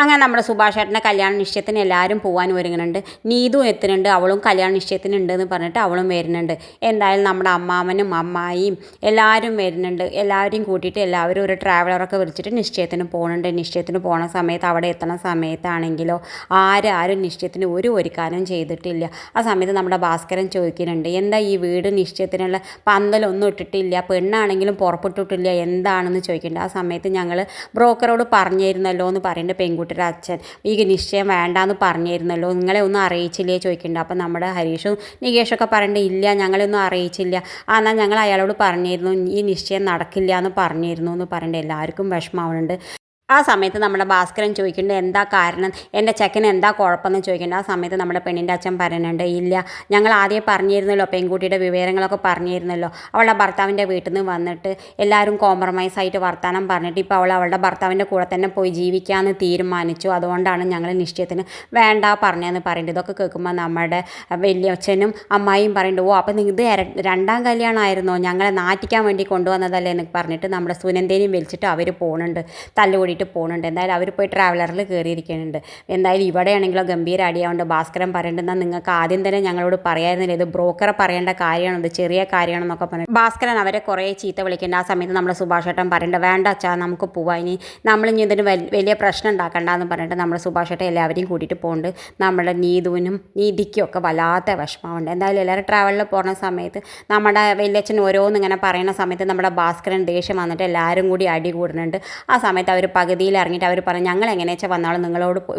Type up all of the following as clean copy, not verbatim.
അങ്ങനെ നമ്മുടെ സുഭാഷ് ഏട്ടൻ്റെ കല്യാണ നിശ്ചയത്തിന് എല്ലാവരും പോകാൻ ഒരുങ്ങുന്നുണ്ട്. നീതു എത്തുന്നുണ്ട്, അവളും കല്യാണ നിശ്ചയത്തിന് എന്ന് പറഞ്ഞിട്ട് അവളും വരുന്നുണ്ട്. എന്തായാലും നമ്മുടെ അമ്മാവനും അമ്മായിയും എല്ലാവരും വരുന്നുണ്ട്. എല്ലാവരെയും കൂട്ടിയിട്ട് എല്ലാവരും ഒരു ട്രാവലറൊക്കെ വിളിച്ചിട്ട് നിശ്ചയത്തിന് പോകുന്നുണ്ട്. നിശ്ചയത്തിന് പോണ സമയത്ത് അവിടെ എത്തണ സമയത്താണെങ്കിലോ ആരും നിശ്ചയത്തിന് ഒരുക്കാനും ചെയ്തിട്ടില്ല. ആ സമയത്ത് നമ്മുടെ ഭാസ്കരൻ ചോദിക്കുന്നുണ്ട്, എന്താ ഈ വീട് നിശ്ചയത്തിനുള്ള പന്തലൊന്നും ഇട്ടിട്ടില്ല, പെണ്ണാണെങ്കിലും പുറപ്പെട്ടിട്ടില്ല, എന്താണെന്ന് ചോദിക്കുന്നുണ്ട്. ആ സമയത്ത് ഞങ്ങൾ ബ്രോക്കറോട് പറഞ്ഞിരുന്നല്ലോ എന്ന് പറയുന്നുണ്ട് പെൺകുട്ടിയുടെ അച്ഛൻ. ഈ നിശ്ചയം വേണ്ടാന്ന് പറഞ്ഞിരുന്നല്ലോ, നിങ്ങളെ ഒന്നും അറിയിച്ചില്ലേ ചോദിക്കുന്നുണ്ട്. അപ്പം നമ്മുടെ ഹരീഷും നികേഷൊക്കെ പറയേണ്ടത് ഇല്ല, ഞങ്ങളെയൊന്നും അറിയിച്ചില്ല. എന്നാൽ ഞങ്ങൾ അയാളോട് പറഞ്ഞിരുന്നു ഈ നിശ്ചയം നടക്കില്ല എന്ന് പറഞ്ഞിരുന്നു എന്ന് പറയേണ്ടത്. എല്ലാവർക്കും വിഷമമാവുന്നുണ്ട്. ആ സമയത്ത് നമ്മുടെ ഭാസ്കരൻ ചോദിക്കുന്നുണ്ട് എന്താ കാരണം, എൻ്റെ ചെക്കന് എന്താ കുഴപ്പമെന്ന് ചോദിക്കുന്നുണ്ട്. ആ സമയത്ത് നമ്മുടെ പെണ്ണിൻ്റെ അച്ഛൻ പറയുന്നുണ്ട്, ഇല്ല ഞങ്ങൾ ആദ്യം പറഞ്ഞിരുന്നല്ലോ, പെൺകുട്ടിയുടെ വിവരങ്ങളൊക്കെ പറഞ്ഞിരുന്നല്ലോ, അവളുടെ ഭർത്താവിൻ്റെ വീട്ടിൽ നിന്ന് വന്നിട്ട് എല്ലാവരും കോംപ്രമൈസ് ആയിട്ട് വർത്തമാനം പറഞ്ഞിട്ട് ഇപ്പോൾ അവളുടെ ഭർത്താവിൻ്റെ കൂടെ തന്നെ പോയി ജീവിക്കാമെന്ന് തീരുമാനിച്ചു, അതുകൊണ്ടാണ് ഞങ്ങൾ നിശ്ചയത്തിന് വേണ്ട പറഞ്ഞതെന്ന് പറയുന്നത്. ഇതൊക്കെ കേൾക്കുമ്പോൾ നമ്മുടെ വലിയച്ഛനും അമ്മായിയും പറയുന്നുണ്ട്, ഓ അപ്പം ഇത് രണ്ടാം കല്യാണമായിരുന്നോ, ഞങ്ങളെ നാറ്റിക്കാൻ വേണ്ടി കൊണ്ടുവന്നതല്ലേ എന്ന് പറഞ്ഞിട്ട് നമ്മുടെ സുനന്ദേനെയും വലിച്ചിട്ട് അവർ പോകുന്നുണ്ട്, തല്ലുകൂടി പോകുന്നുണ്ട്. എന്തായാലും അവർ പോയി ട്രാവലറിൽ കയറിയിരിക്കുന്നുണ്ട്. എന്തായാലും ഇവിടെയാണെങ്കിലോ ഗംഭീര അടിയാവുണ്ട്. ഭാസ്കരൻ പറയുന്നുണ്ടെന്നാൽ നിങ്ങൾക്ക് ആദ്യം തന്നെ ഞങ്ങളോട് പറയായിരുന്നില്ല, ഇത് ബ്രോക്കറെ പറയേണ്ട കാര്യമാണ്, ഇത് ചെറിയ കാര്യമാണെന്നൊക്കെ പറഞ്ഞു ഭാസ്കരൻ അവരെ കുറേ ചീത്ത വിളിക്കേണ്ട. ആ സമയത്ത് നമ്മുടെ സുഭാഷേട്ടൻ പറയേണ്ടത് വേണ്ട അച്ഛാ നമുക്ക് പോവാം, ഇനി നമ്മളിനി ഇതിന് വലിയ പ്രശ്നം ഉണ്ടാക്കണ്ടെന്ന് പറഞ്ഞിട്ട് നമ്മുടെ സുഭാഷേട്ടൻ എല്ലാവരെയും കൂട്ടിയിട്ട് പോകുന്നുണ്ട്. നമ്മുടെ നീതുവിനും നീതിക്കും ഒക്കെ വല്ലാത്ത വിഷമമുണ്ട്. എന്തായാലും എല്ലാവരും ട്രാവലിൽ പോകുന്ന സമയത്ത് നമ്മുടെ വലിയച്ഛൻ ഓരോന്ന് ഇങ്ങനെ പറയുന്ന സമയത്ത് നമ്മുടെ ഭാസ്കരൻ ദേഷ്യം വന്നിട്ട് എല്ലാവരും കൂടി അടി കൂടുന്നുണ്ട്. ആ സമയത്ത് അവർ പകുതിയിൽ ഇറങ്ങിയിട്ട് അവർ പറഞ്ഞു ഞങ്ങൾ എങ്ങനെയാച്ചാൽ വന്നാലും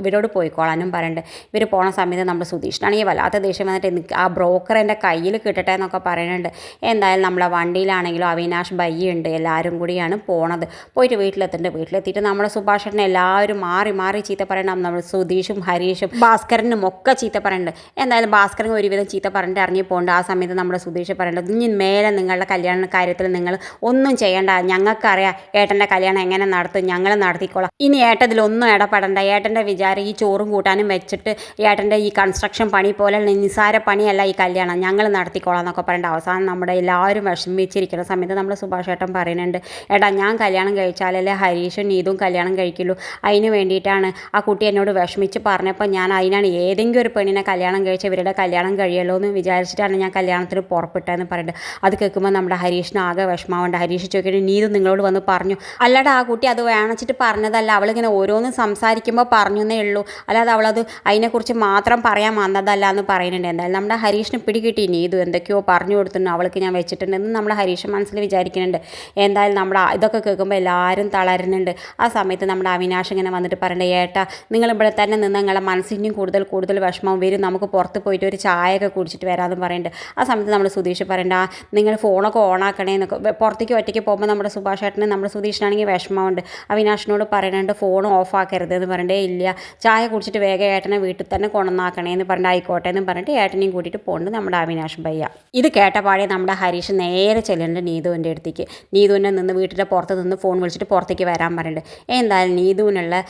ഇവരോട് പോയിക്കോളാനും പറയുന്നുണ്ട്. ഇവർ പോണ സമയത്ത് നമ്മുടെ സുധീഷിനാണെങ്കിൽ വല്ലാത്ത ദേഷ്യം വന്നിട്ട് ആ ബ്രോക്കർ എൻ്റെ കയ്യിൽ കിട്ടട്ടെ എന്നൊക്കെ പറയുന്നുണ്ട്. എന്തായാലും നമ്മളെ വണ്ടിയിലാണെങ്കിലും അവിനാഷ് ബയ്യുണ്ട്, എല്ലാവരും കൂടിയാണ് പോണത്. പോയിട്ട് വീട്ടിലെത്തിയിട്ട് നമ്മുടെ സുഭാഷേട്ടനെ എല്ലാവരും മാറി ചീത്ത പറയണം. നമ്മൾ സുധീഷും ഹരീഷും ഭാസ്കരനും ഒക്കെ ചീത്ത പറയുന്നുണ്ട്. എന്തായാലും ഭാസ്കരൻ ഒരുവിധം ചീത്ത പറഞ്ഞിട്ട് ഇറങ്ങി പോകുന്നുണ്ട്. ആ സമയത്ത് നമ്മുടെ സുധീഷ് പറയുന്നുണ്ട്, ഇനി മേലെ നിങ്ങളുടെ കല്യാണ കാര്യത്തിൽ നിങ്ങൾ ഒന്നും ചെയ്യേണ്ട, ഞങ്ങൾക്കറിയാം ഏട്ടൻ്റെ കല്യാണം എങ്ങനെ നടത്തും, ഞങ്ങൾ നടത്തിക്കോളാം, ഇനി ഏട്ടതിലൊന്നും ഇടപെടണ്ട, ഏട്ടൻ്റെ വിചാരം ഈ ചോറും കൂട്ടാനും വെച്ചിട്ട് ഏട്ടൻ്റെ ഈ കൺസ്ട്രക്ഷൻ പണി പോലെ നിസ്സാര പണിയല്ല ഈ കല്യാണം, ഞങ്ങൾ നടത്തിക്കോളാം എന്നൊക്കെ പറയേണ്ട. അവസാനം നമ്മുടെ എല്ലാവരും വിഷമിച്ചിരിക്കുന്ന സമയത്ത് നമ്മൾ സുഭാഷ് ഏട്ടൻ പറയുന്നുണ്ട്, ഏട്ടാ ഞാൻ കല്യാണം കഴിച്ചാലല്ലേ ഹരീഷും നീതും കല്യാണം കഴിക്കുള്ളൂ, അതിന് വേണ്ടിയിട്ടാണ് ആ കുട്ടി എന്നോട് വിഷമിച്ച് പറഞ്ഞപ്പോൾ ഞാൻ അതിനാണ് ഏതെങ്കിലും ഒരു പെണ്ണിനെ കല്യാണം കഴിച്ച് ഇവരുടെ കല്യാണം കഴിയല്ലോ എന്ന് വിചാരിച്ചിട്ടാണ് ഞാൻ കല്യാണത്തിന് പുറപ്പെട്ടതെന്ന് പറയുന്നത്. അത് കേൾക്കുമ്പോൾ നമ്മുടെ ഹരീഷിന് ആകെ വിഷമമുണ്ട്. ഹരീഷ് ചോദിക്കുന്നത് നീതു നിങ്ങളോട് വന്ന് പറഞ്ഞു, അല്ലാതെ ആ കുട്ടി അത് വേണിച്ചിട്ട് പറഞ്ഞതല്ല, അവളിങ്ങനെ ഓരോന്നും സംസാരിക്കുമ്പോൾ പറഞ്ഞു എന്നേ ഉള്ളൂ, അല്ലാതെ അവളത് അതിനെക്കുറിച്ച് മാത്രം പറയാൻ വന്നതല്ല എന്ന് പറയുന്നുണ്ട്. എന്തായാലും നമ്മുടെ ഹരീഷിന് പിടികിട്ടി, നീതു എന്തൊക്കെയോ പറഞ്ഞു കൊടുത്തിട്ടുണ്ട്, അവൾക്ക് ഞാൻ വെച്ചിട്ടുണ്ടെന്ന് നമ്മുടെ ഹരീഷ് മനസ്സിൽ വിചാരിക്കുന്നുണ്ട്. എന്തായാലും നമ്മുടെ ഇതൊക്കെ കേൾക്കുമ്പോൾ എല്ലാവരും തളരുന്നുണ്ട്. ആ സമയത്ത് നമ്മുടെ അവിനാഷ് ഇങ്ങനെ വന്നിട്ട് പറയേണ്ടത്, ഏട്ടാ നിങ്ങൾ ഇവിടെ തന്നെ നിന്ന് നിങ്ങളെ മനസ്സിനും കൂടുതൽ വിഷമം വരും, നമുക്ക് പുറത്ത് പോയിട്ട് ഒരു ചായയൊക്കെ കുടിച്ചിട്ട് വരാമെന്ന് പറയുന്നുണ്ട്. ആ സമയത്ത് നമ്മൾ സുധീഷ് പറയേണ്ട നിങ്ങൾ ഫോണൊക്കെ ഓണാക്കണേ എന്നൊക്കെ. പുറത്തേക്ക് ഒറ്റയ്ക്ക് പോകുമ്പോൾ നമ്മുടെ സുഭാഷ് ഏട്ടന് നമ്മുടെ സുധീഷിനാണെങ്കിൽ വിഷമമുണ്ട്. അവിനാഷിനോട് പറയുന്നുണ്ട് ഫോൺ ഓഫ് ആക്കരുത് എന്ന് പറഞ്ഞിട്ടേ ഇല്ല, ചായ കുടിച്ചിട്ട് വേഗം ഏട്ടനെ വീട്ടിൽ തന്നെ കൊണ്ടുവന്നാക്കണേ എന്ന് പറഞ്ഞിട്ട് ആയിക്കോട്ടെ എന്ന് പറഞ്ഞിട്ട് ഏട്ടനെയും കൂട്ടിയിട്ട് പോകുന്നുണ്ട് നമ്മുടെ അവിനാഷ് ഭയ്യ. ഇത് കേട്ടപാടെ നമ്മുടെ ഹരീഷ് നേരെ ചെല്ലുന്നുണ്ട് നീതുവിൻ്റെ അടുത്തേക്ക്. നീതുവിനെ നിന്ന് വീട്ടിൻ്റെ പുറത്ത് നിന്ന് ഫോൺ വിളിച്ചിട്ട് പുറത്തേക്ക് വരാൻ പറയുന്നുണ്ട്. എന്തായാലും നീതുവിനുള്ള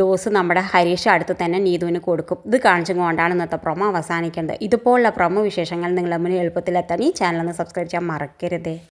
ഡോസ് നമ്മുടെ ഹരീഷ് അടുത്ത് തന്നെ നീതുവിന് കൊടുക്കും. ഇത് കാണിച്ചുകൊണ്ടാണ് ഇന്നത്തെ പ്രൊമോ അവസാനിക്കുന്നത്. ഇതുപോലുള്ള പ്രൊമോ വിശേഷങ്ങൾ നിങ്ങളുടെ മുന്നിൽ എളുപ്പത്തിലെത്താൻ ഈ ചാനൽ ഒന്ന് സബ്സ്ക്രൈബ് ചെയ്യാൻ മറക്കരുത്.